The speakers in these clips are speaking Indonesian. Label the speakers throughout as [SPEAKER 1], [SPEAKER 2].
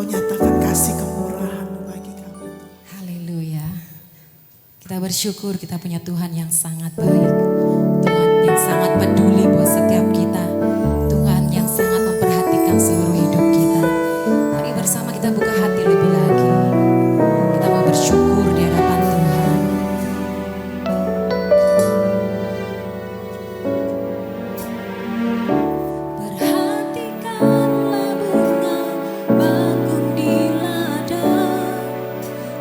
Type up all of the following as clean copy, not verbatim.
[SPEAKER 1] Engkau nyatakan kasih kemurahan bagi kami.
[SPEAKER 2] Haleluya. Kita bersyukur kita punya Tuhan yang sangat baik. Tuhan yang sangat peduli buat setiap kita. Tuhan yang sangat memperhatikan seluruh hidup kita. Mari bersama kita buka hati lebih lagi. Kita mau bersyukur di hadapan Tuhan. Perhatikanlah bunga bakung di ladang.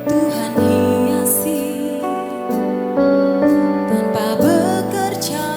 [SPEAKER 2] Tuhan hiasi tanpa bekerja.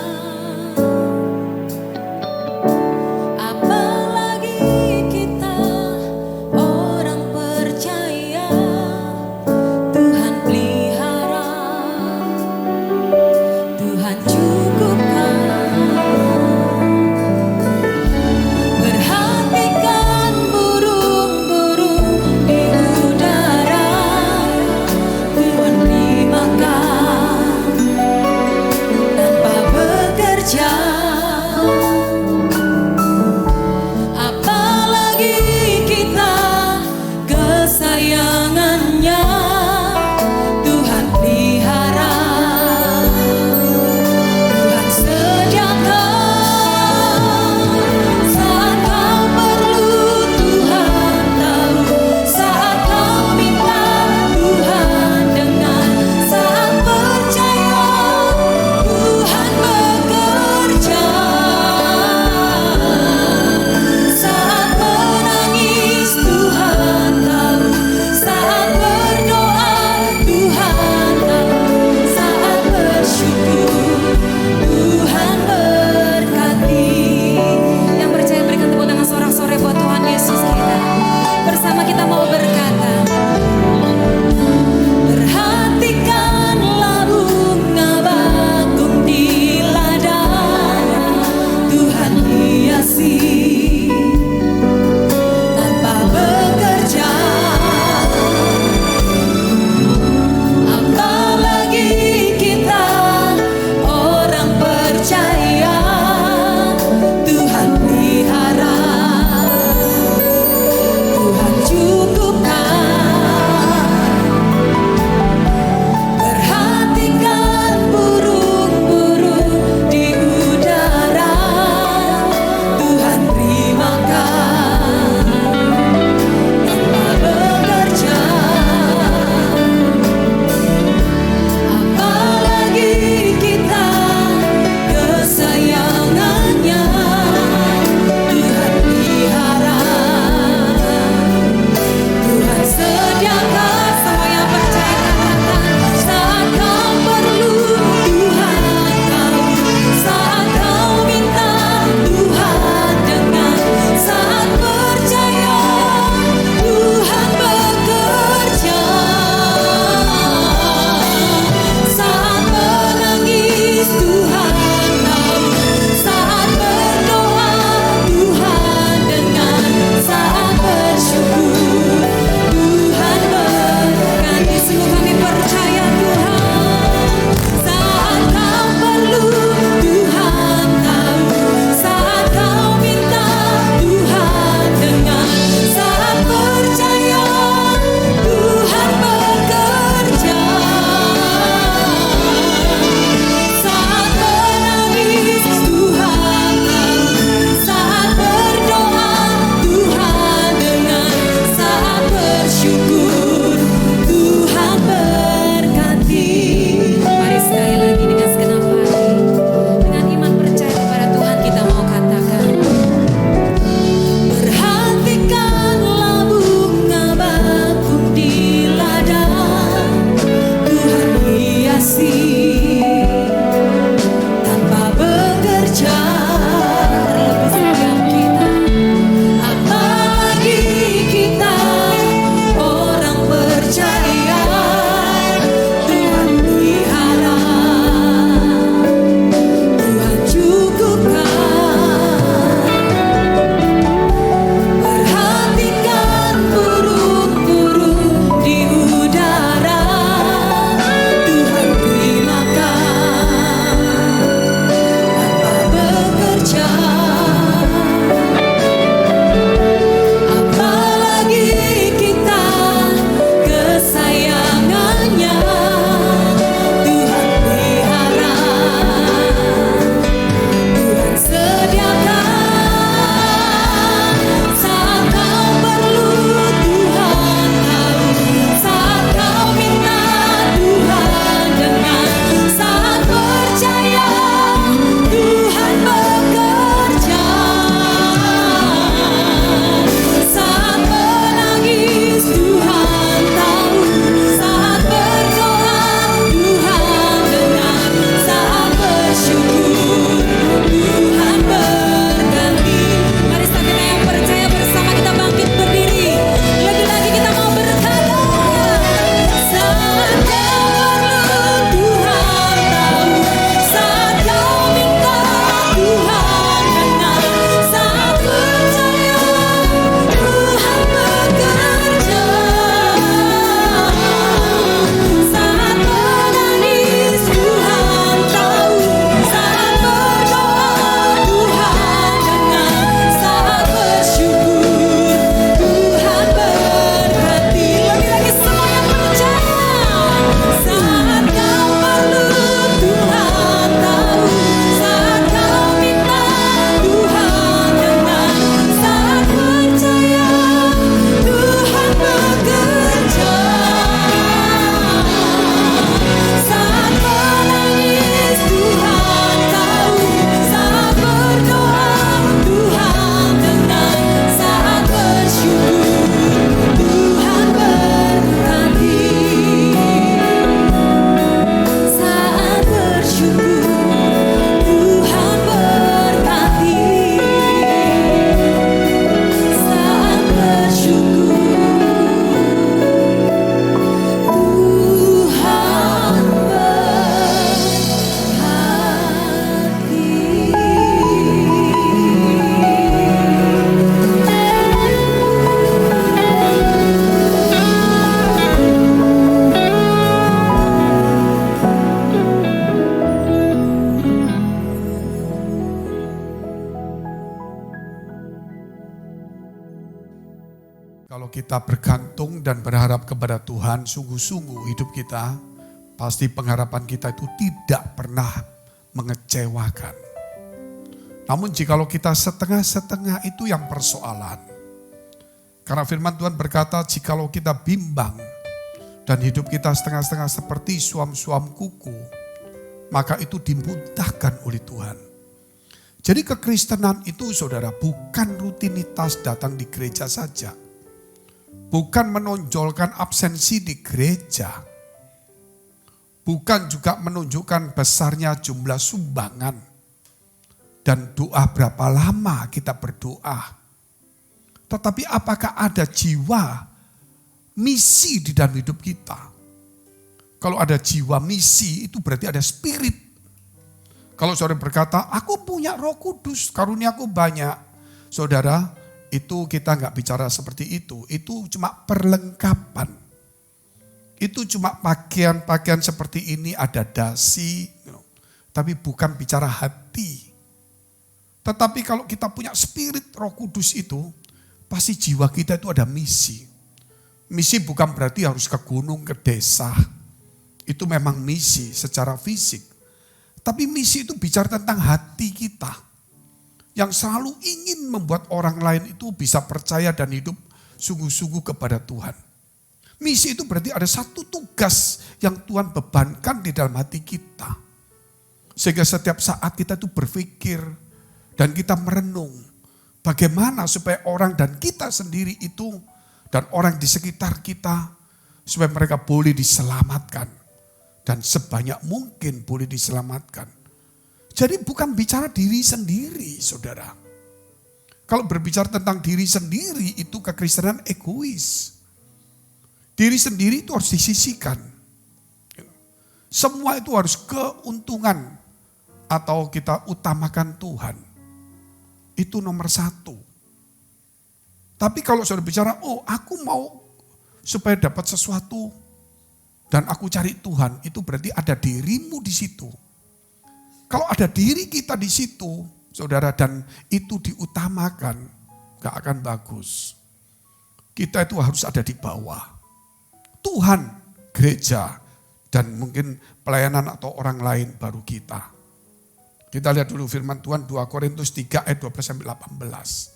[SPEAKER 3] Kalau kita bergantung dan berharap kepada Tuhan, sungguh-sungguh hidup kita, pasti pengharapan kita itu tidak pernah mengecewakan. Namun jikalau kita setengah-setengah, itu yang persoalan. Karena firman Tuhan berkata, jikalau kita bimbang dan hidup kita setengah-setengah seperti suam-suam kuku, maka itu dimuntahkan oleh Tuhan. Jadi kekristenan itu saudara bukan rutinitas datang di gereja saja. Bukan menonjolkan absensi di gereja. Bukan juga menunjukkan besarnya jumlah sumbangan. Dan doa berapa lama kita berdoa. Tetapi apakah ada jiwa misi di dalam hidup kita? Kalau ada jiwa misi itu berarti ada spirit. Kalau saudara berkata, aku punya Roh Kudus, karuniaku banyak. Saudara, itu kita nggak bicara seperti itu. Itu cuma perlengkapan. Itu cuma pakaian-pakaian seperti ini, ada dasi. Tapi bukan bicara hati. Tetapi kalau kita punya spirit Roh Kudus itu, pasti jiwa kita itu ada misi. Misi bukan berarti harus ke gunung, ke desa. Itu memang misi secara fisik. Tapi misi itu bicara tentang hati kita. Yang selalu ingin membuat orang lain itu bisa percaya dan hidup sungguh-sungguh kepada Tuhan. Misi itu berarti ada satu tugas yang Tuhan bebankan di dalam hati kita. Sehingga setiap saat kita itu berpikir dan kita merenung. Bagaimana supaya orang dan kita sendiri itu dan orang di sekitar kita supaya mereka boleh diselamatkan. Dan sebanyak mungkin boleh diselamatkan. Jadi bukan bicara diri sendiri, saudara. Kalau berbicara tentang diri sendiri, itu kekristenan egois. Diri sendiri itu harus disisihkan. Semua itu harus keuntungan atau kita utamakan Tuhan. Itu nomor satu. Tapi kalau saudara bicara, oh aku mau supaya dapat sesuatu dan aku cari Tuhan, itu berarti ada dirimu di situ. Kalau ada diri kita di situ, saudara, dan itu diutamakan, gak akan bagus. Kita itu harus ada di bawah. Tuhan, gereja, dan mungkin pelayanan atau orang lain baru kita. Kita lihat dulu firman Tuhan 2 Korintus 3 ayat 12-18.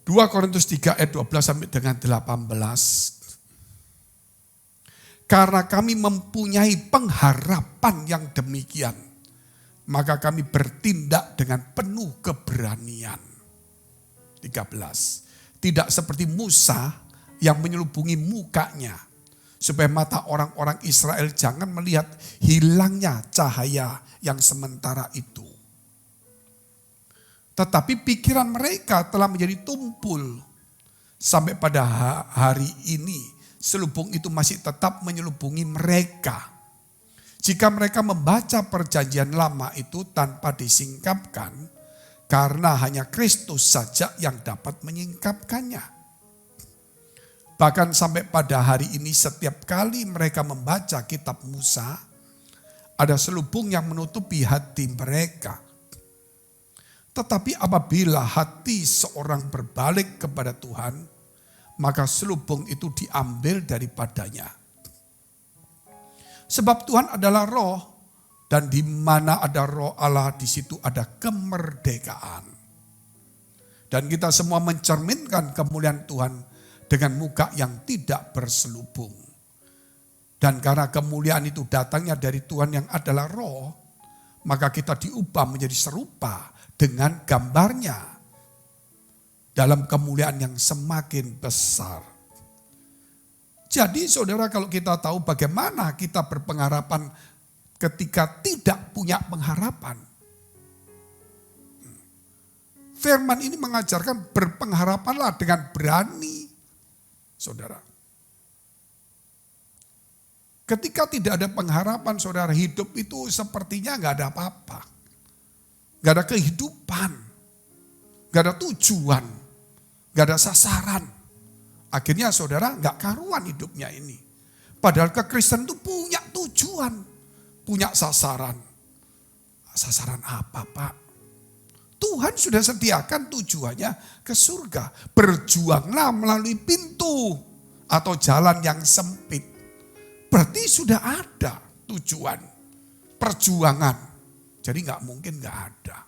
[SPEAKER 3] 2 Korintus 3 ayat 12 sampai dengan 18. Karena kami mempunyai pengharapan yang demikian, maka kami bertindak dengan penuh keberanian. 13. Tidak seperti Musa yang menyelubungi mukanya, supaya mata orang-orang Israel jangan melihat hilangnya cahaya yang sementara itu. Tetapi pikiran mereka telah menjadi tumpul. Sampai pada hari ini selubung itu masih tetap menyelubungi mereka. Jika mereka membaca perjanjian lama itu tanpa disingkapkan, karena hanya Kristus saja yang dapat menyingkapkannya. Bahkan sampai pada hari ini setiap kali mereka membaca kitab Musa, ada selubung yang menutupi hati mereka. Tetapi apabila hati seorang berbalik kepada Tuhan, maka selubung itu diambil daripadanya. Sebab Tuhan adalah roh, dan di mana ada roh Allah, di situ ada kemerdekaan. Dan kita semua mencerminkan kemuliaan Tuhan dengan muka yang tidak berselubung. Dan karena kemuliaan itu datangnya dari Tuhan yang adalah roh, maka kita diubah menjadi serupa dengan gambarnya. Dalam kemuliaan yang semakin besar. Jadi saudara, kalau kita tahu bagaimana kita berpengharapan ketika tidak punya pengharapan. Firman ini mengajarkan berpengharapanlah dengan berani. Saudara. Ketika tidak ada pengharapan, saudara, hidup itu sepertinya gak ada apa-apa. Gak ada kehidupan. Gak ada tujuan. Gak ada sasaran. Akhirnya saudara gak karuan hidupnya ini. Padahal kekristenan itu punya tujuan. Punya sasaran. Sasaran apa, Pak? Tuhan sudah sediakan tujuannya ke surga. Berjuanglah melalui pintu atau jalan yang sempit. Berarti sudah ada tujuan, perjuangan. Jadi nggak mungkin nggak ada.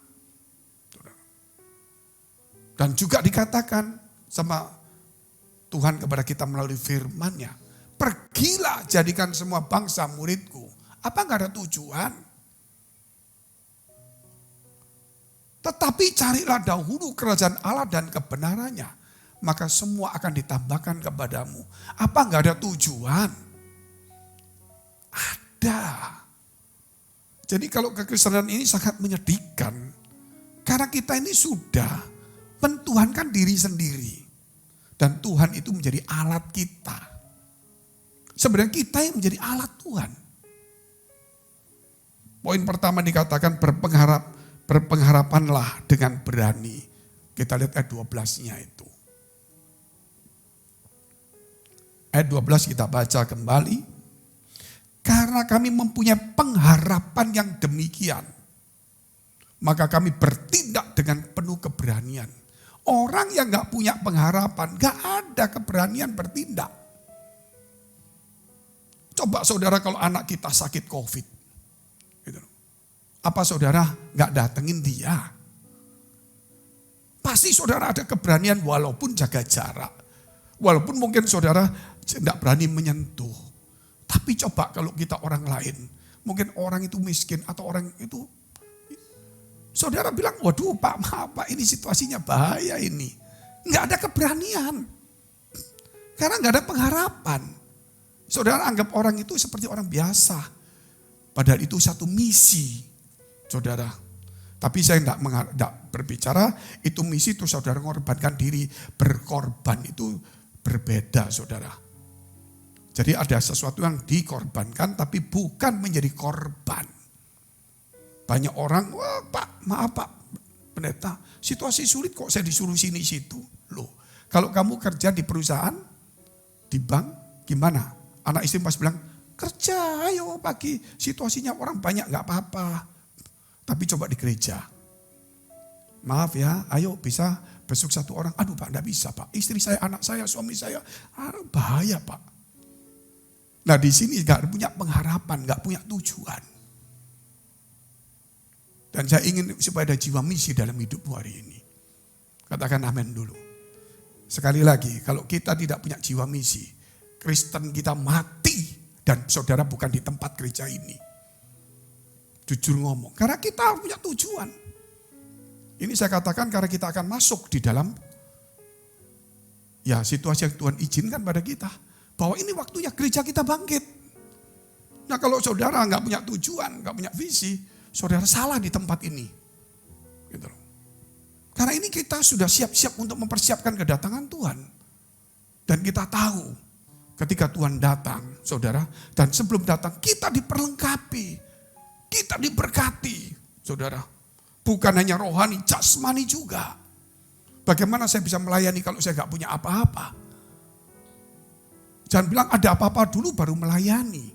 [SPEAKER 3] Dan juga dikatakan sama Tuhan kepada kita melalui firman-Nya, pergilah jadikan semua bangsa muridku. Apa nggak ada tujuan? Tetapi carilah dahulu kerajaan Allah dan kebenarannya, maka semua akan ditambahkan kepadamu. Apa nggak ada tujuan? Ada. Jadi kalau kekristenan ini sangat menyedihkan, karena kita ini sudah mentuhankan diri sendiri. Dan Tuhan itu menjadi alat kita. Sebenarnya kita yang menjadi alat Tuhan. Poin pertama dikatakan berpengharapanlah dengan berani. Kita lihat ayat 12-nya itu. Ayat 12 kita baca kembali. Karena kami mempunyai pengharapan yang demikian, maka kami bertindak dengan penuh keberanian. Orang yang gak punya pengharapan, gak ada keberanian bertindak. Coba saudara kalau anak kita sakit COVID. Gitu. Apa saudara gak datengin dia? Pasti saudara ada keberanian walaupun jaga jarak. Walaupun mungkin saudara tidak berani menyentuh. Tapi coba kalau kita orang lain. Mungkin orang itu miskin atau orang itu, saudara bilang, waduh Pak, maaf Pak, ini situasinya bahaya ini. Nggak ada keberanian. Karena nggak ada pengharapan. Saudara anggap orang itu seperti orang biasa. Padahal itu satu misi, saudara. Tapi saya tidak berbicara, itu misi itu saudara mengorbankan diri. Berkorban itu berbeda, saudara. Jadi ada sesuatu yang dikorbankan tapi bukan menjadi korban. Banyak orang, wah Pak, maaf Pak Pendeta, situasi sulit kok saya disuruh sini situ. Loh, kalau kamu kerja di perusahaan, di bank, gimana? Anak istri pas bilang, kerja ayo pagi, situasinya orang banyak gak apa-apa. Tapi coba di gereja. Maaf ya, ayo bisa besok satu orang. Aduh Pak, gak bisa Pak, istri saya, anak saya, suami saya. Bahaya Pak. Nah di sini gak punya pengharapan, gak punya tujuan. Dan saya ingin supaya ada jiwa misi dalam hidupmu hari ini. Katakan amin dulu. Sekali lagi, kalau kita tidak punya jiwa misi, Kristen kita mati. Dan saudara bukan di tempat gereja ini. Jujur ngomong, karena kita punya tujuan. Ini saya katakan karena kita akan masuk di dalam ya situasi yang Tuhan izinkan pada kita. Bahwa ini waktunya gereja kita bangkit. Nah kalau saudara nggak punya tujuan, nggak punya visi, saudara salah di tempat ini. Gitu. Karena ini kita sudah siap-siap untuk mempersiapkan kedatangan Tuhan. Dan kita tahu ketika Tuhan datang, saudara, dan sebelum datang kita diperlengkapi, kita diberkati, saudara. Bukan hanya rohani, jasmani juga. Bagaimana saya bisa melayani kalau saya nggak punya apa-apa? Jangan bilang ada apa-apa dulu baru melayani.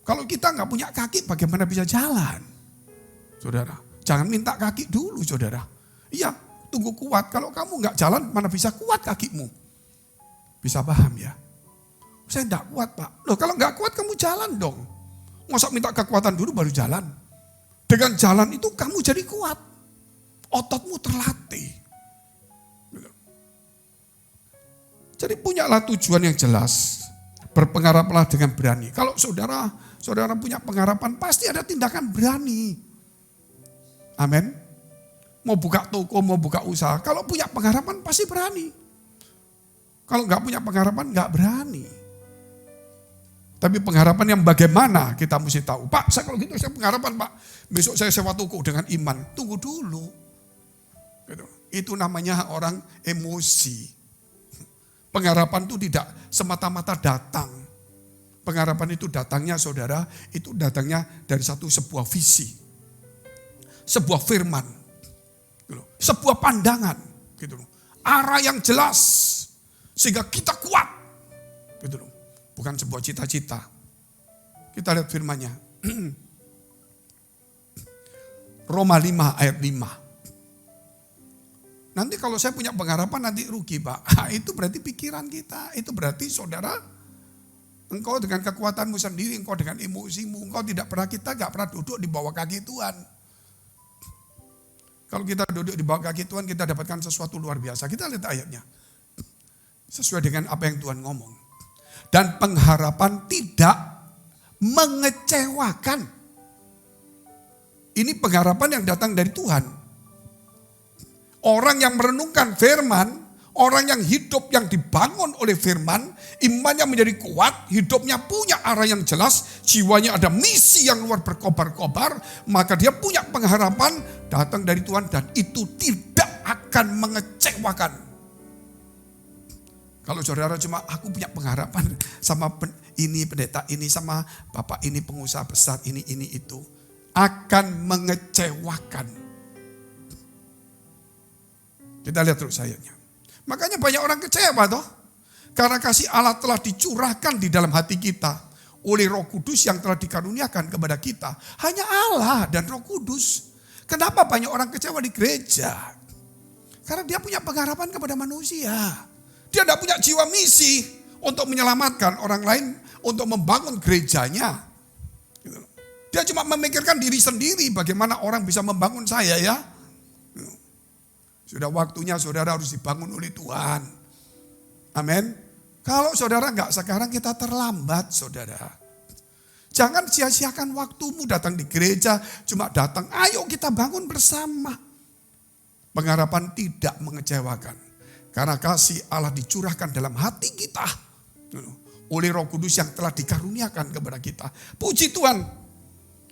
[SPEAKER 3] Kalau kita nggak punya kaki bagaimana bisa jalan? Saudara, jangan minta kaki dulu saudara. Iya, tunggu kuat. Kalau kamu nggak jalan mana bisa kuat kakimu? Bisa paham ya? Saya nggak kuat Pak. Loh kalau nggak kuat kamu jalan dong. Masa minta kekuatan dulu baru jalan? Dengan jalan itu kamu jadi kuat. Ototmu terlatih. Jadi punyalah tujuan yang jelas. Berpengharaplah dengan berani. Kalau saudara punya pengharapan pasti ada tindakan berani. Amin. Mau buka toko, mau buka usaha. Kalau punya pengharapan pasti berani. Kalau nggak punya pengharapan nggak berani. Tapi pengharapan yang bagaimana kita mesti tahu. Pak, kalau gitu saya pengharapan Pak. Besok saya sewa toko dengan iman. Tunggu dulu. Gitu. Itu namanya orang emosi. Pengharapan itu tidak semata-mata datang. Pengharapan itu datangnya saudara, itu datangnya dari sebuah visi. Sebuah firman. Sebuah pandangan. Gitu. Arah yang jelas. Sehingga kita kuat. Gitu. Bukan sebuah cita-cita. Kita lihat firmannya. Roma 5 ayat 5. Nanti kalau saya punya pengharapan nanti rugi Pak. Itu berarti pikiran kita. Itu berarti saudara, engkau dengan kekuatanmu sendiri, engkau dengan emosimu, engkau tidak pernah, kita gak pernah duduk di bawah kaki Tuhan. Kalau kita duduk di bawah kaki Tuhan, kita dapatkan sesuatu luar biasa. Kita lihat ayatnya. Sesuai dengan apa yang Tuhan ngomong. Dan pengharapan tidak mengecewakan. Ini pengharapan yang datang dari Tuhan. Orang yang merenungkan firman, orang yang hidup yang dibangun oleh firman, imannya menjadi kuat, hidupnya punya arah yang jelas, jiwanya ada misi yang luar berkobar-kobar, maka dia punya pengharapan datang dari Tuhan dan itu tidak akan mengecewakan. Kalau saudara cuma aku punya pengharapan sama ini pendeta ini, sama bapak ini pengusaha besar ini itu, akan mengecewakan. Kita lihat terus ayatnya. Makanya banyak orang kecewa toh. Karena kasih Allah telah dicurahkan di dalam hati kita oleh Roh Kudus yang telah dikaruniakan kepada kita. Hanya Allah dan Roh Kudus. Kenapa banyak orang kecewa di gereja? Karena dia punya pengharapan kepada manusia. Dia tidak punya jiwa misi untuk menyelamatkan orang lain, untuk membangun gerejanya. Dia cuma memikirkan diri sendiri, bagaimana orang bisa membangun saya ya. Sudah waktunya saudara harus dibangun oleh Tuhan. Amin. Kalau saudara enggak sekarang, kita terlambat saudara. Jangan sia-siakan waktumu datang di gereja, cuma datang, ayo kita bangun bersama. Pengharapan tidak mengecewakan. Karena kasih Allah dicurahkan dalam hati kita. Oleh Roh Kudus yang telah dikaruniakan kepada kita. Puji Tuhan.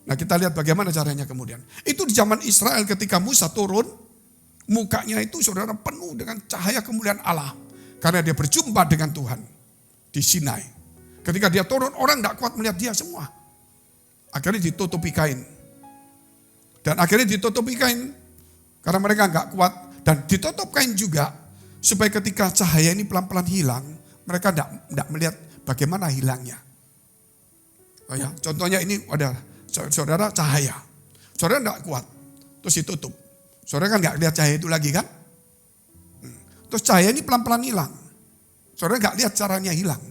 [SPEAKER 3] Nah kita lihat bagaimana caranya kemudian. Itu di zaman Israel ketika Musa turun. Mukanya itu saudara penuh dengan cahaya kemuliaan Allah. Karena dia berjumpa dengan Tuhan di Sinai. Ketika dia turun, orang tidak kuat melihat dia semua. Akhirnya ditutupi kain. Dan akhirnya ditutupi kain. Karena mereka nggak kuat. Dan ditutup kain juga. Supaya ketika cahaya ini pelan-pelan hilang. Mereka tidak melihat bagaimana hilangnya. Oh ya, contohnya ini ada saudara cahaya. Saudara tidak kuat. Terus ditutup. Saudara kan gak lihat cahaya itu lagi kan? Terus cahaya ini pelan-pelan hilang. Saudara gak lihat caranya hilang.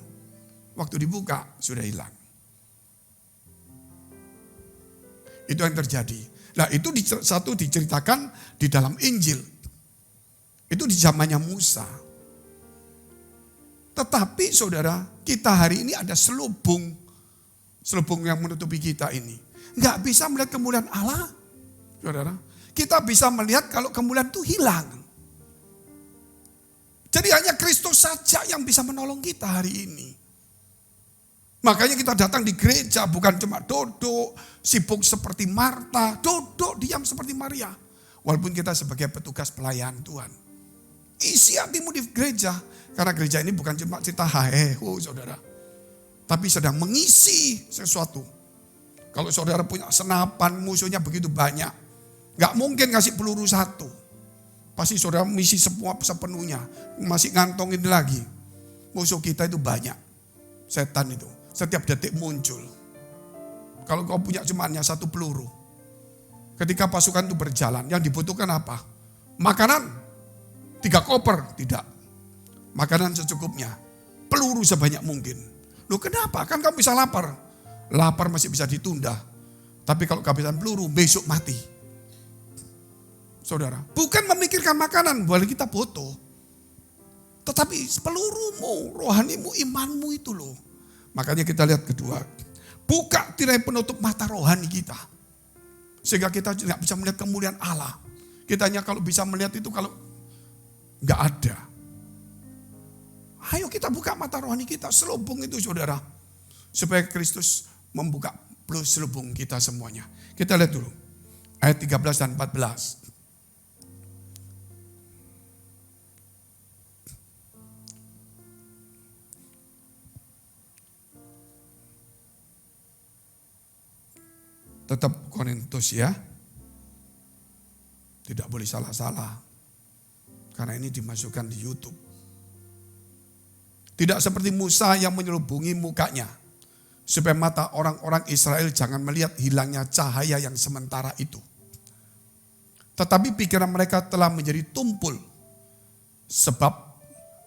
[SPEAKER 3] Waktu dibuka sudah hilang. Itu yang terjadi. Nah itu satu diceritakan di dalam Injil. Itu di zamannya Musa. Tetapi saudara, kita hari ini ada selubung. Selubung yang menutupi kita ini. Gak bisa melihat kemuliaan Allah. Saudara. Kita bisa melihat kalau kemuliaan itu hilang. Jadi hanya Kristus saja yang bisa menolong kita hari ini. Makanya kita datang di gereja bukan cuma duduk, sibuk seperti Marta, duduk diam seperti Maria. Walaupun kita sebagai petugas pelayan Tuhan. Isi hatimu di gereja. Karena gereja ini bukan cuma cerita haheho saudara. Tapi sedang mengisi sesuatu. Kalau saudara punya senapan, musuhnya begitu banyak. Gak mungkin kasih peluru satu. Pasti saudara misi semua sepenuhnya. Masih ngantongin lagi. Musuh kita itu banyak. Setan itu. Setiap detik muncul. Kalau kau punya cuma hanya satu peluru. Ketika pasukan itu berjalan. Yang dibutuhkan apa? Makanan. 3 koper. Tidak. Makanan secukupnya. Peluru sebanyak mungkin. Loh kenapa? Kan kamu bisa lapar. Lapar masih bisa ditunda. Tapi kalau kehabisan peluru besok mati. Saudara, bukan memikirkan makanan, boleh kita butuh. Tetapi pelurumu, rohanimu, imanmu itu loh. Makanya kita lihat kedua. Buka tirai penutup mata rohani kita. Sehingga kita tidak bisa melihat kemuliaan Allah. Kita hanya kalau bisa melihat itu kalau nggak ada. Ayo kita buka mata rohani kita, selubung itu saudara. Supaya Kristus membuka selubung kita semuanya. Kita lihat dulu. Ayat 13 dan 14. Tetap Korintus ya. Tidak boleh salah-salah. Karena ini dimasukkan di YouTube. Tidak seperti Musa yang menyelubungi mukanya. Supaya mata orang-orang Israel jangan melihat hilangnya cahaya yang sementara itu. Tetapi pikiran mereka telah menjadi tumpul. Sebab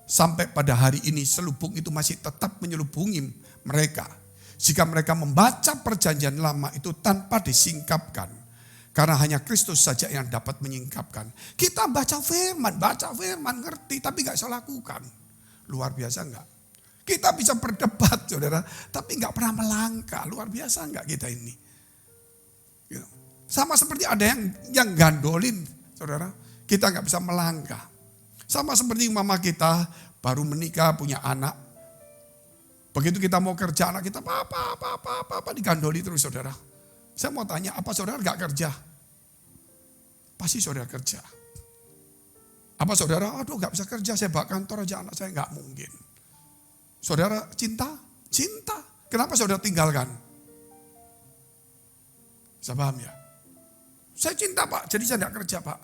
[SPEAKER 3] sampai pada hari ini selubung itu masih tetap menyelubungi mereka. Jika mereka membaca perjanjian lama itu tanpa disingkapkan. Karena hanya Kristus saja yang dapat menyingkapkan. Kita baca firman, ngerti, tapi gak bisa lakukan. Luar biasa enggak? Kita bisa berdebat, saudara, tapi gak pernah melangkah. Luar biasa enggak kita ini? Sama seperti ada yang gandolin, saudara. Kita gak bisa melangkah. Sama seperti mama kita baru menikah, punya anak. Begitu kita mau kerja, anak kita apa digandoli terus, saudara. Saya mau tanya, apa saudara gak kerja? Pasti saudara kerja. Apa saudara, aduh gak bisa kerja, saya bawa kantor aja anak saya, gak mungkin. Saudara cinta? Cinta. Kenapa saudara tinggalkan? Bisa paham ya? Saya cinta pak, jadi saya gak kerja pak.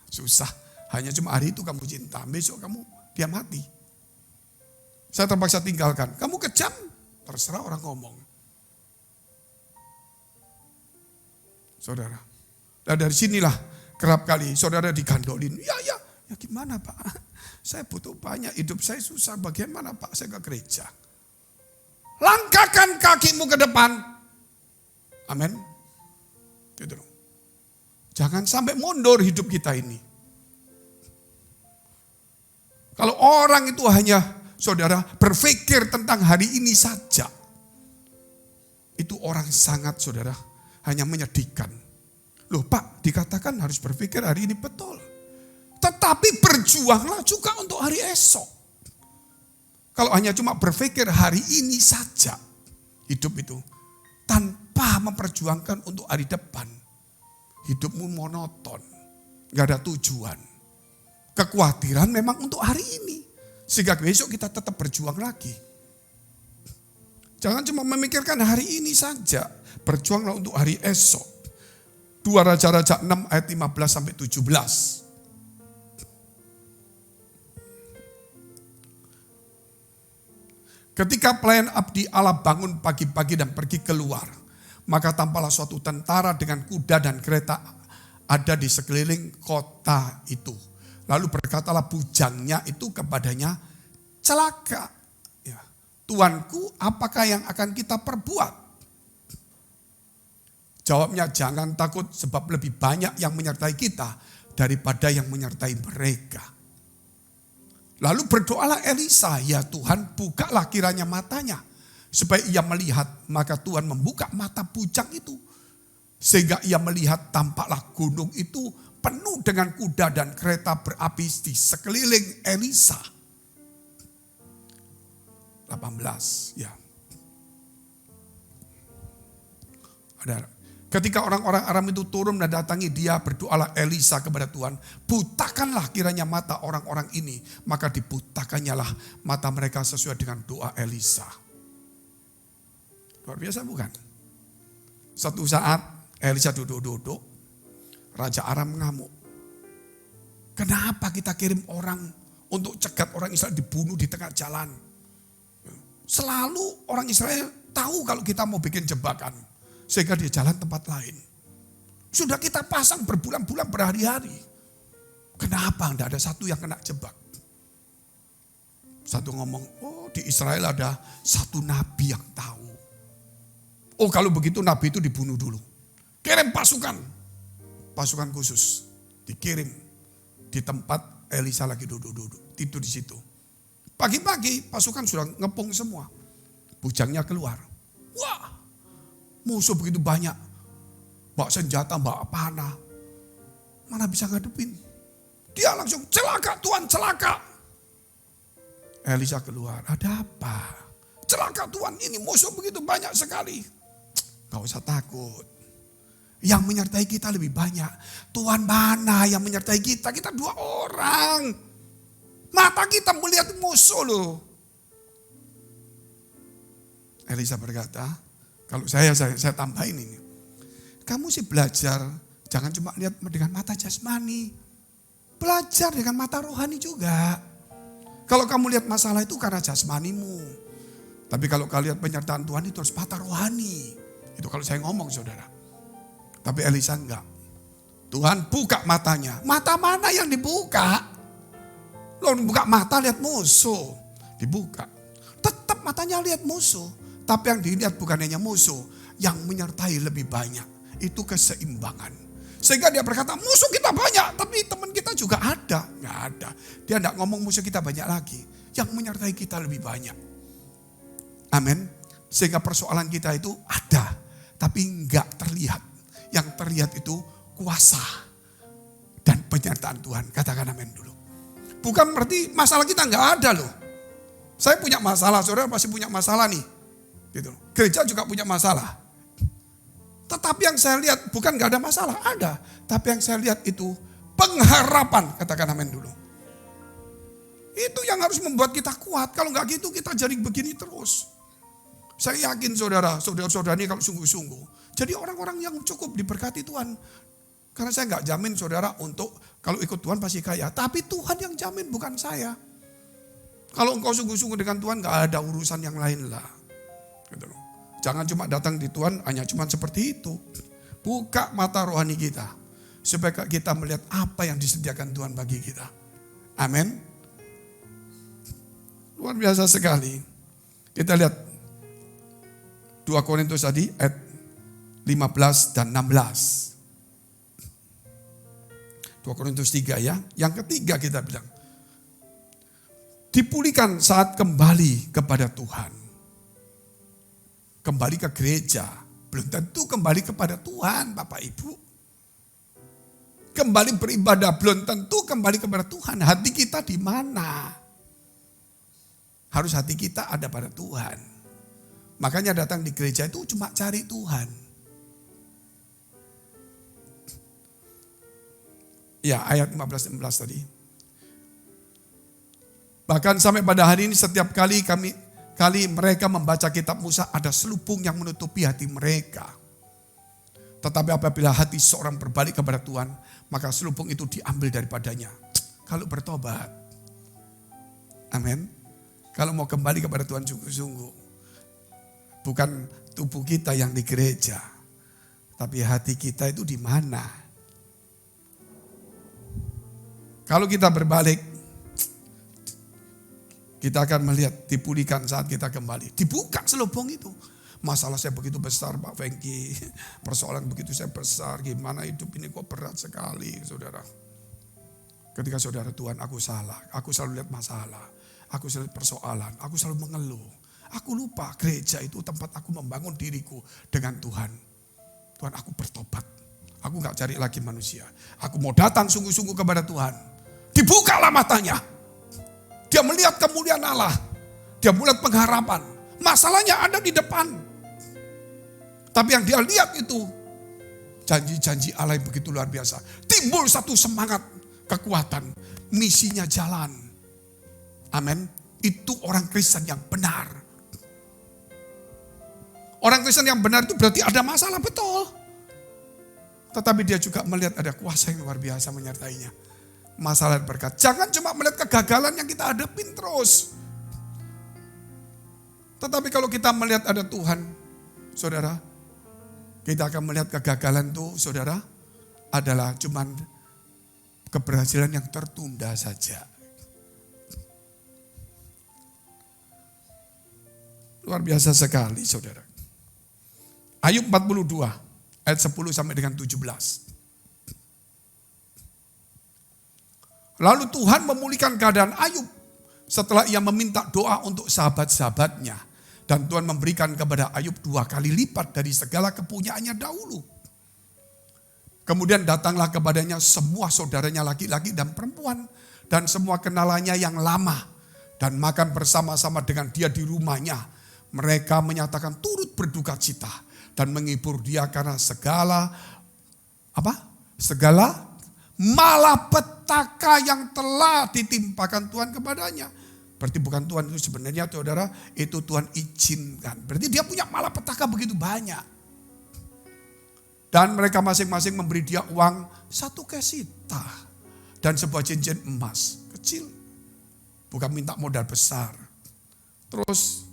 [SPEAKER 3] Susah, hanya cuma hari itu kamu cinta, besok kamu diam hati. Saya terpaksa tinggalkan, kamu kejam, terserah orang ngomong. Saudara, dan dari sinilah kerap kali saudara digandolin. Ya gimana pak, saya butuh banyak, hidup saya susah, bagaimana pak, saya ke gereja. Langkahkan kakimu ke depan. Amin. Gitu. Jangan sampai mundur hidup kita ini. Kalau orang itu hanya saudara berpikir tentang hari ini saja, itu orang sangat saudara hanya menyedihkan. Loh pak, dikatakan harus berpikir hari ini betul. Tetapi berjuanglah juga untuk hari esok. Kalau hanya cuma berpikir hari ini saja, hidup itu tanpa memperjuangkan untuk hari depan, hidupmu monoton, gak ada tujuan. Kekhawatiran memang untuk hari ini, sehingga besok kita tetap berjuang lagi. Jangan cuma memikirkan hari ini saja, berjuanglah untuk hari esok. 2 Raja-Raja 6 ayat 15 sampai 17. Ketika pelayan abdi Allah bangun pagi-pagi dan pergi keluar, maka tampaklah suatu tentara dengan kuda dan kereta ada di sekeliling kota itu. Lalu berkatalah bujangnya itu kepadanya, celaka. Ya, Tuanku, apakah yang akan kita perbuat? Jawabnya, jangan takut sebab lebih banyak yang menyertai kita daripada yang menyertai mereka. Lalu berdoalah Elisa, ya Tuhan bukalah kiranya matanya supaya ia melihat. Maka Tuhan membuka mata bujang itu sehingga ia melihat tampaklah gunung itu penuh dengan kuda dan kereta berapi di sekeliling Elisa. 18 ya. Ada. Ketika orang-orang Aram itu turun dan datangi dia, berdoalah Elisa kepada Tuhan, butakanlah kiranya mata orang-orang ini. Maka dibutakannya lah mata mereka sesuai dengan doa Elisa. Luar biasa bukan? Suatu saat Elisa duduk-duduk, Raja Aram mengamuk. Kenapa kita kirim orang untuk cegat orang Israel dibunuh di tengah jalan? Selalu orang Israel tahu kalau kita mau bikin jebakan. Sehingga dia jalan tempat lain. Sudah kita pasang berbulan-bulan berhari-hari. Kenapa enggak ada satu yang kena jebak? Satu ngomong, oh di Israel ada satu nabi yang tahu. Oh kalau begitu nabi itu dibunuh dulu. Kirim pasukan. Pasukan khusus. Dikirim di tempat Elisa lagi duduk-duduk. Tidur di situ. Pagi-pagi pasukan sudah ngepung semua. Bujangnya keluar. Wah. Musuh begitu banyak. Bawa senjata, bawa panah. Mana bisa ngadepin. Dia langsung celaka Tuhan, celaka. Elisa keluar, ada apa? Celaka Tuhan, ini musuh begitu banyak sekali. Gak usah takut. Yang menyertai kita lebih banyak. Tuhan mana yang menyertai kita? Kita 2 orang. Mata kita melihat musuh loh. Elisa berkata, kalau saya tambahin ini. Kamu sih belajar, jangan cuma lihat dengan mata jasmani. Belajar dengan mata rohani juga. Kalau kamu lihat masalah itu karena jasmanimu. Tapi kalau kalian lihat penyertaan Tuhan itu harus mata rohani. Itu kalau saya ngomong saudara. Tapi Elisa enggak. Tuhan buka matanya. Mata mana yang dibuka? Lo buka mata lihat musuh, dibuka. Tetap matanya lihat musuh. Tapi yang dilihat bukan hanya musuh, yang menyertai lebih banyak. Itu keseimbangan. Sehingga dia berkata, musuh kita banyak, tapi teman kita juga ada. Nggak ada. Dia tidak ngomong musuh kita banyak lagi. Yang menyertai kita lebih banyak. Amin. Sehingga persoalan kita itu ada, tapi nggak terlihat. Yang terlihat itu kuasa dan penyertaan Tuhan. Katakan amin dulu. Bukan berarti masalah kita nggak ada loh. Saya punya masalah, saudara pasti punya masalah nih. Gitu. Gereja juga punya masalah. Tetapi yang saya lihat bukan nggak ada masalah, ada. Tapi yang saya lihat itu pengharapan. Katakan amin dulu. Itu yang harus membuat kita kuat. Kalau nggak gitu kita jadi begini terus. Saya yakin saudara-saudara ini kalau sungguh-sungguh. Jadi orang-orang yang cukup diberkati Tuhan. Karena saya nggak jamin saudara untuk kalau ikut Tuhan pasti kaya. Tapi Tuhan yang jamin bukan saya. Kalau engkau sungguh-sungguh dengan Tuhan nggak ada urusan yang lain lah. Gitu loh. Jangan cuma datang di Tuhan hanya cuma seperti itu. Buka mata rohani kita. Supaya kita melihat apa yang disediakan Tuhan bagi kita. Amin. Luar biasa sekali. Kita lihat 2 Korintus tadi ayat 15 dan 16. 2 Korintus 3 ya. Yang ketiga kita bilang. Dipulihkan saat kembali kepada Tuhan. Kembali ke gereja. Belum tentu kembali kepada Tuhan Bapak Ibu. Kembali beribadah belum tentu kembali kepada Tuhan. Hati kita di mana? Harus hati kita ada pada Tuhan. Makanya datang di gereja itu cuma cari Tuhan. Ya ayat 15-16 tadi. Bahkan sampai pada hari ini setiap kali mereka membaca kitab Musa ada selubung yang menutupi hati mereka. Tetapi apabila hati seorang berbalik kepada Tuhan, maka selubung itu diambil daripadanya. Kalau bertobat. Amin. Kalau mau kembali kepada Tuhan sungguh-sungguh. Bukan tubuh kita yang di gereja. Tapi hati kita itu di mana? Kalau kita berbalik, kita akan melihat dipulihkan saat kita kembali. Dibuka selubung itu. Masalah saya begitu besar Pak Fengki. Persoalan begitu saya besar. Gimana hidup ini kok berat sekali saudara. Ketika saudara Tuhan aku salah. Aku selalu lihat masalah. Aku selalu lihat persoalan. Aku selalu mengeluh. Aku lupa gereja itu tempat aku membangun diriku dengan Tuhan. Tuhan aku bertobat. Aku gak cari lagi manusia. Aku mau datang sungguh-sungguh kepada Tuhan. Dibukalah matanya. Dia melihat kemuliaan Allah. Dia melihat pengharapan. Masalahnya ada di depan. Tapi yang dia lihat itu janji-janji Allah yang begitu luar biasa. Timbul satu semangat, kekuatan. Misinya jalan. Amin. Itu orang Kristen yang benar. Orang Kristen yang benar itu berarti ada masalah, betul. Tetapi dia juga melihat ada kuasa yang luar biasa menyertainya. Masalah berkat. Jangan cuma melihat kegagalan yang kita hadapin terus. Tetapi kalau kita melihat ada Tuhan, saudara, kita akan melihat kegagalan itu, saudara, adalah cuman keberhasilan yang tertunda saja. Luar biasa sekali, saudara. Ayub 42, ayat 10 sampai dengan 17. Lalu Tuhan memulihkan keadaan Ayub setelah ia meminta doa untuk sahabat-sahabatnya. Dan Tuhan memberikan kepada Ayub 2 kali lipat dari segala kepunyaannya dahulu. Kemudian datanglah kepadanya semua saudaranya laki-laki dan perempuan. Dan semua kenalannya yang lama. Dan makan bersama-sama dengan dia di rumahnya. Mereka menyatakan turut berduka cita. Dan menghibur dia karena segala malapetaka yang telah ditimpakan Tuhan kepadanya. Berarti bukan Tuhan itu sebenarnya saudara, itu Tuhan izinkan. Berarti dia punya malapetaka begitu banyak. Dan mereka masing-masing memberi dia uang 1 kesita. Dan sebuah cincin emas kecil. Bukan minta modal besar. Terus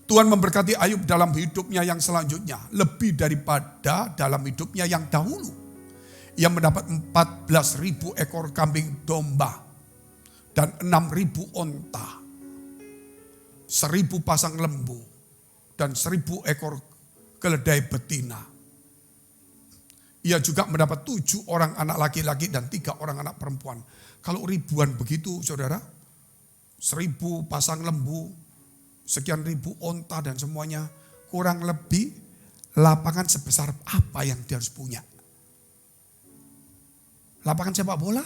[SPEAKER 3] Tuhan memberkati Ayub dalam hidupnya yang selanjutnya. Lebih daripada dalam hidupnya yang dahulu. Ia mendapat 14.000 ekor kambing domba dan 6.000 onta, 1.000 pasang lembu dan 1.000 ekor keledai betina. Ia juga mendapat 7 orang anak laki-laki dan 3 orang anak perempuan. Kalau ribuan begitu saudara, 1.000 pasang lembu, sekian ribu onta dan semuanya, kurang lebih lapangan sebesar apa yang dia harus punya? Lapangan sepak bola?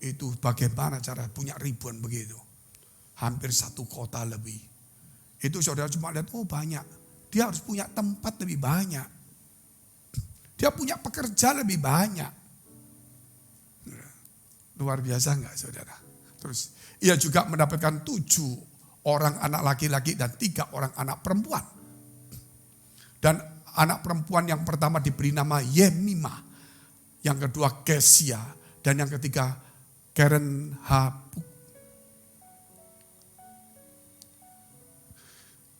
[SPEAKER 3] Itu bagaimana cara punya ribuan begitu? Hampir 1 kota lebih. Itu saudara cuma lihat, oh banyak. Dia harus punya tempat lebih banyak. Dia punya pekerja lebih banyak. Luar biasa enggak saudara? Terus ia juga mendapatkan 7 orang anak laki-laki dan 3 orang anak perempuan. Dan anak perempuan yang pertama diberi nama Yemimah, yang kedua Kesia, dan yang ketiga Keren Hapuk.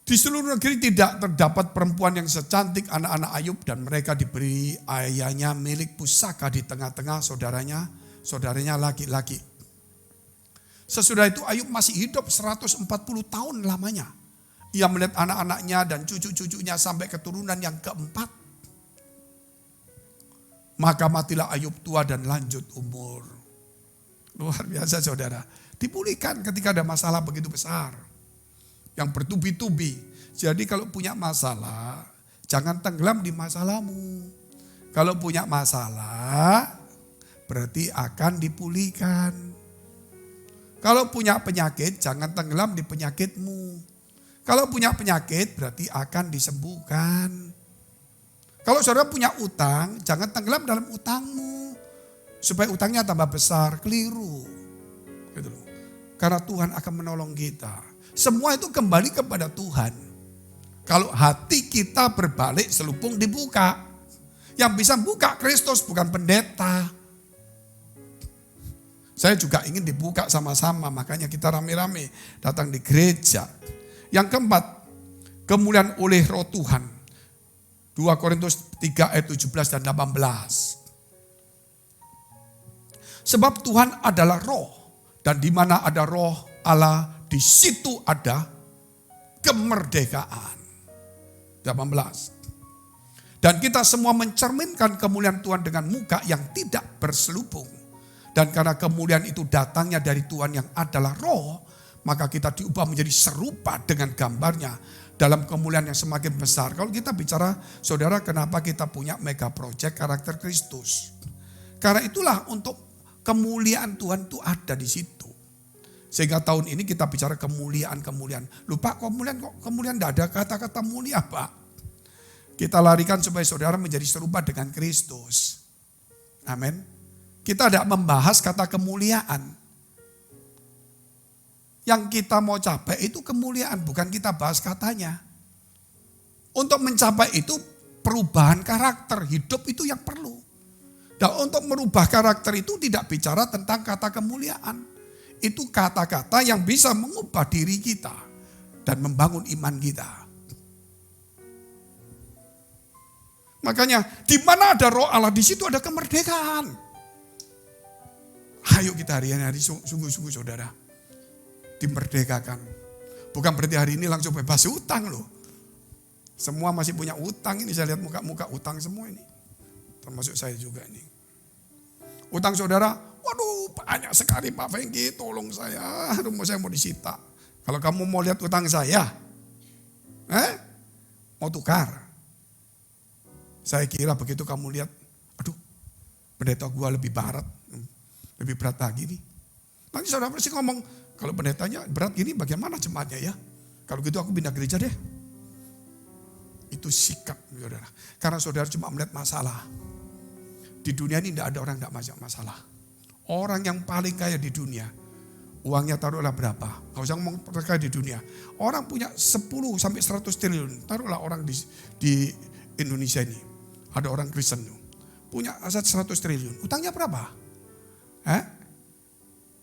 [SPEAKER 3] Di seluruh negeri tidak terdapat perempuan yang secantik anak-anak Ayub, dan mereka diberi ayahnya milik pusaka di tengah-tengah saudaranya laki-laki. Sesudah itu Ayub masih hidup 140 tahun lamanya. Ia melihat anak-anaknya dan cucu-cucunya sampai keturunan yang keempat. Maka matilah Ayub tua dan lanjut umur. Luar biasa saudara. Dipulihkan ketika ada masalah begitu besar. Yang bertubi-tubi. Jadi kalau punya masalah, jangan tenggelam di masalahmu. Kalau punya masalah, berarti akan dipulihkan. Kalau punya penyakit, jangan tenggelam di penyakitmu. Kalau punya penyakit berarti akan disembuhkan. Kalau saudara punya utang, jangan tenggelam dalam utangmu. Supaya utangnya tambah besar, keliru. Gitu loh. Karena Tuhan akan menolong kita. Semua itu kembali kepada Tuhan. Kalau hati kita berbalik, selubung dibuka. Yang bisa buka Kristus, bukan pendeta. Saya juga ingin dibuka sama-sama, makanya kita rame-rame datang di gereja. Yang keempat, kemuliaan oleh Roh Tuhan. 2 Korintus 3 ayat 17 dan 18. Sebab Tuhan adalah roh, dan di mana ada roh Allah, di situ ada kemerdekaan. 18. Dan kita semua mencerminkan kemuliaan Tuhan dengan muka yang tidak berselubung. Dan karena kemuliaan itu datangnya dari Tuhan yang adalah roh, maka kita diubah menjadi serupa dengan gambarnya dalam kemuliaan yang semakin besar. Kalau kita bicara, saudara, kenapa kita punya mega project karakter Kristus? Karena itulah untuk kemuliaan Tuhan itu ada di situ. Sehingga tahun ini kita bicara kemuliaan. Lupa kemuliaan tidak ada kata-kata mulia, Pak. Kita larikan supaya saudara menjadi serupa dengan Kristus. Amin. Kita tidak membahas kata kemuliaan. Yang kita mau capai itu kemuliaan, bukan kita bahas katanya. Untuk mencapai itu perubahan karakter, hidup itu yang perlu. Dan untuk merubah karakter itu tidak bicara tentang kata kemuliaan. Itu kata-kata yang bisa mengubah diri kita dan membangun iman kita. Makanya di mana ada roh Allah, di situ ada kemerdekaan. Ayo kita hari-hari sungguh-sungguh saudara. Dimerdekakan. Bukan berarti hari ini langsung bebas utang loh. Semua masih punya utang ini, saya lihat muka-muka utang semua ini. Termasuk saya juga ini. Utang saudara, waduh banyak sekali Pak Fengki, tolong saya, rumah saya mau disita. Kalau kamu mau lihat utang saya, mau tukar. Saya kira begitu kamu lihat, aduh pendeta gua lebih berat lagi nih. Nanti saudara pasti ngomong, kalau pendetanya berat gini bagaimana jemaatnya ya? Kalau gitu aku pindah gereja deh. Itu sikap saudara. Karena saudara cuma melihat masalah. Di dunia ini tidak ada orang yang tidak masalah. Orang yang paling kaya di dunia, uangnya taruhlah berapa? Gak usah ngomong terkaya di dunia. Orang punya 10 sampai 100 triliun. Taruhlah orang di Indonesia ini. Ada orang Kristen punya aset 100 triliun. Utangnya berapa?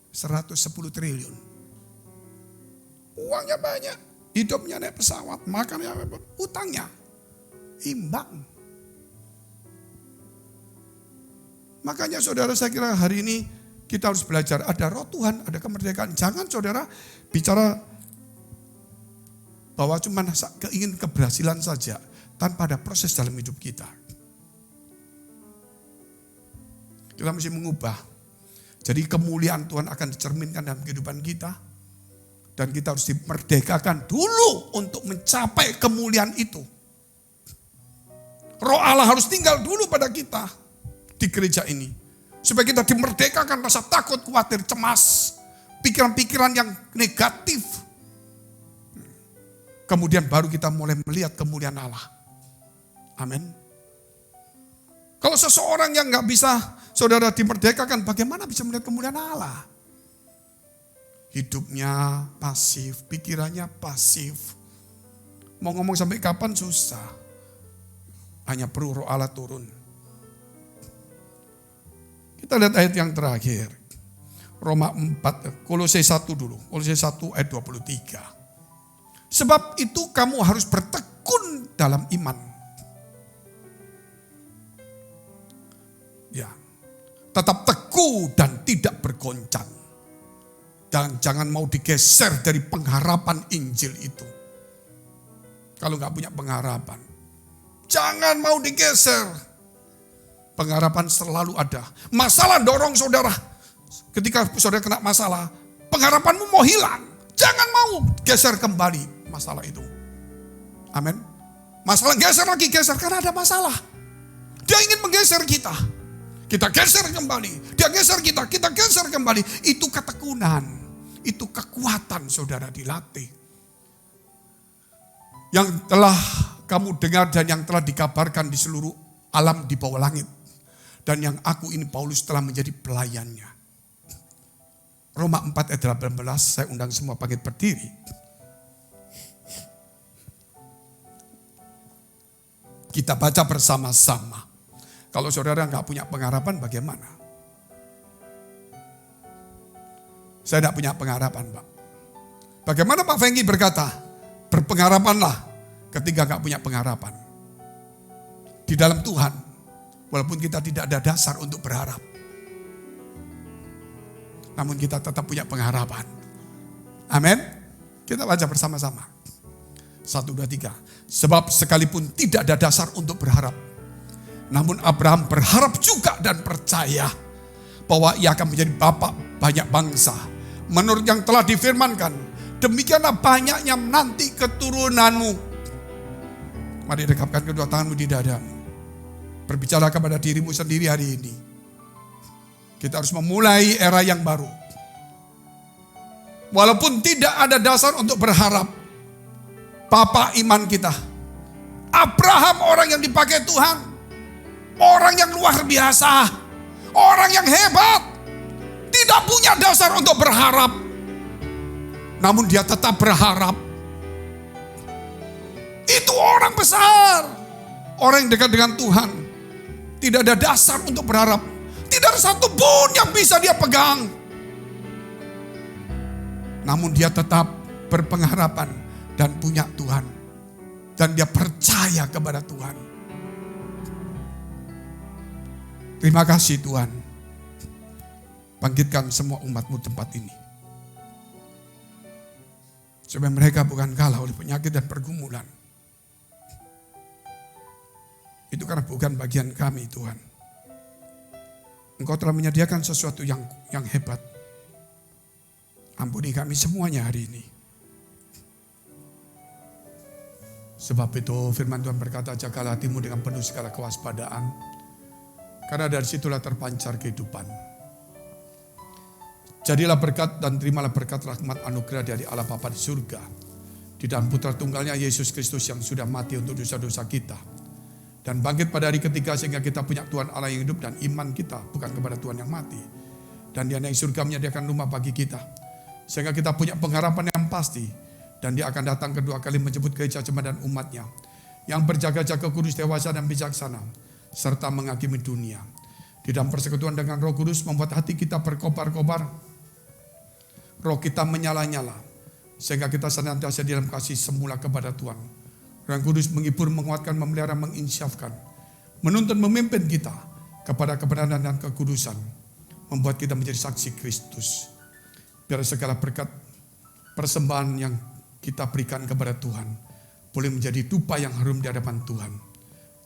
[SPEAKER 3] 110 triliun. Uangnya banyak, hidupnya naik pesawat, makannya, utangnya imbang. Makanya saudara, saya kira hari ini kita harus belajar. Ada roh Tuhan, ada kemerdekaan. Jangan saudara bicara bahwa cuma ingin keberhasilan saja tanpa ada proses dalam hidup kita. Kita mesti mengubah. Jadi kemuliaan Tuhan akan dicerminkan dalam kehidupan kita. Dan kita harus dimerdekakan dulu untuk mencapai kemuliaan itu. Roh Allah harus tinggal dulu pada kita di gereja ini. Supaya kita dimerdekakan rasa takut, khawatir, cemas. Pikiran-pikiran yang negatif. Kemudian baru kita mulai melihat kemuliaan Allah. Amin. Kalau seseorang yang gak bisa saudara dimerdekakan, bagaimana bisa melihat kemuliaan Allah? Hidupnya pasif, pikirannya pasif. Mau ngomong sampai kapan susah. Hanya perlu roh Allah turun. Kita lihat ayat yang terakhir. Roma 4, Kolose 1 dulu. Kolose 1 ayat 23. Sebab itu kamu harus bertekun dalam iman. Ya. Tetap teguh dan tidak bergoncang. Dan jangan mau digeser dari pengharapan Injil itu. Kalau nggak punya pengharapan. Jangan mau digeser. Pengharapan selalu ada. Masalah dorong saudara. Ketika saudara kena masalah, pengharapanmu mau hilang. Jangan mau geser kembali masalah itu. Amin. Masalah geser lagi, geser karena ada masalah. Dia ingin menggeser kita. Kita geser kembali. Dia geser kita geser kembali. Itu ketekunan. Itu kekuatan saudara dilatih. Yang telah kamu dengar dan yang telah dikabarkan di seluruh alam di bawah langit. Dan yang aku ini Paulus telah menjadi pelayannya. Roma 4 ayat 18, saya undang semua bangkit berdiri. Kita baca bersama-sama. Kalau saudara nggak punya pengharapan bagaimana? Saya tidak punya pengharapan, Pak. Bagaimana Pak Fengki berkata, berpengharapanlah ketika nggak punya pengharapan. Di dalam Tuhan, walaupun kita tidak ada dasar untuk berharap. Namun kita tetap punya pengharapan. Amin. Kita baca bersama-sama. 1, 2, 3. Sebab sekalipun tidak ada dasar untuk berharap. Namun Abraham berharap juga dan percaya bahwa ia akan menjadi bapak banyak bangsa. Menurut yang telah difirmankan, demikianlah banyaknya nanti keturunanmu. Mari dekapkan kedua tanganmu di dadamu. Berbicara kepada dirimu sendiri hari ini. Kita harus memulai era yang baru. Walaupun tidak ada dasar untuk berharap. Papa iman kita. Abraham orang yang dipakai Tuhan. Orang yang luar biasa. Orang yang hebat. Tidak punya dasar untuk berharap. Namun dia tetap berharap. Itu orang besar. Orang yang dekat dengan Tuhan. Tidak ada dasar untuk berharap. Tidak ada satu pun yang bisa dia pegang. Namun dia tetap berpengharapan dan punya Tuhan. Dan dia percaya kepada Tuhan. Terima kasih Tuhan. Bangkitkan semua umat-Mu tempat ini. Supaya mereka bukan kalah oleh penyakit dan pergumulan. Itu karena bukan bagian kami Tuhan. Engkau telah menyediakan sesuatu yang hebat. Ampuni kami semuanya hari ini. Sebab itu firman Tuhan berkata, jagalah hatimu dengan penuh segala kewaspadaan. Karena dari situlah terpancar kehidupan. Jadilah berkat dan terimalah berkat rahmat anugerah dari Allah Bapa di surga. Di dalam putra tunggalnya Yesus Kristus yang sudah mati untuk dosa-dosa kita. Dan bangkit pada hari ketiga sehingga kita punya Tuhan Allah yang hidup dan iman kita bukan kepada Tuhan yang mati. Dan dia naik surga menyediakan rumah bagi kita. Sehingga kita punya pengharapan yang pasti. Dan dia akan datang kedua kali menjemput gereja jemaat dan umatnya. Yang berjaga-jaga kudus, dewasa dan bijaksana. Serta menghakimi dunia. Di dalam persekutuan dengan Roh Kudus membuat hati kita berkobar-kobar. Roh kita menyala-nyala. Sehingga kita senantiasa di dalam kasih semula kepada Tuhan. Roh Kudus menghibur, menguatkan, memelihara, menginsyafkan. Menuntun, memimpin kita. kepada kebenaran dan kekudusan, membuat kita menjadi saksi Kristus. Biar segala berkat persembahan yang kita berikan kepada Tuhan boleh menjadi dupa yang harum di hadapan Tuhan.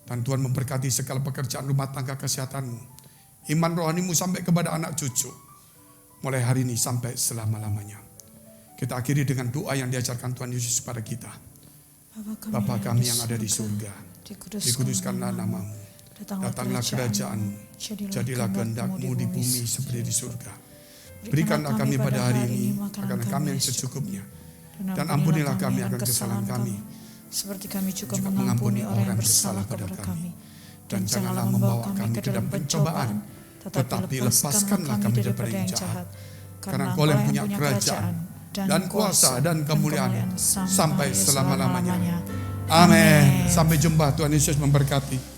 [SPEAKER 3] Dan Tuhan memberkati segala pekerjaan rumah tangga, kesehatanmu, iman rohanimu sampai kepada anak cucu, mulai hari ini sampai selama-lamanya. Kita akhiri dengan doa yang diajarkan Tuhan Yesus kepada kita. Bapa kami yang ada di surga, dikuduskanlah namamu, datanglah kerajaanmu, jadilah kehendak-Mu di bumi seperti di surga. Berikanlah kami pada hari ini makanan kami yang secukupnya, dan ampunilah kami akan kesalahan kami,
[SPEAKER 4] seperti kami juga mengampuni orang yang bersalah kepada kami. Dan janganlah membawa kami ke dalam pencobaan, tetapi lepaskanlah kami daripada yang jahat. Karena Engkau yang punya kerajaan dan kuasa dan kemuliaan sampai selama-lamanya. Amin.
[SPEAKER 3] Sampai jumpa. Tuhan Yesus memberkati.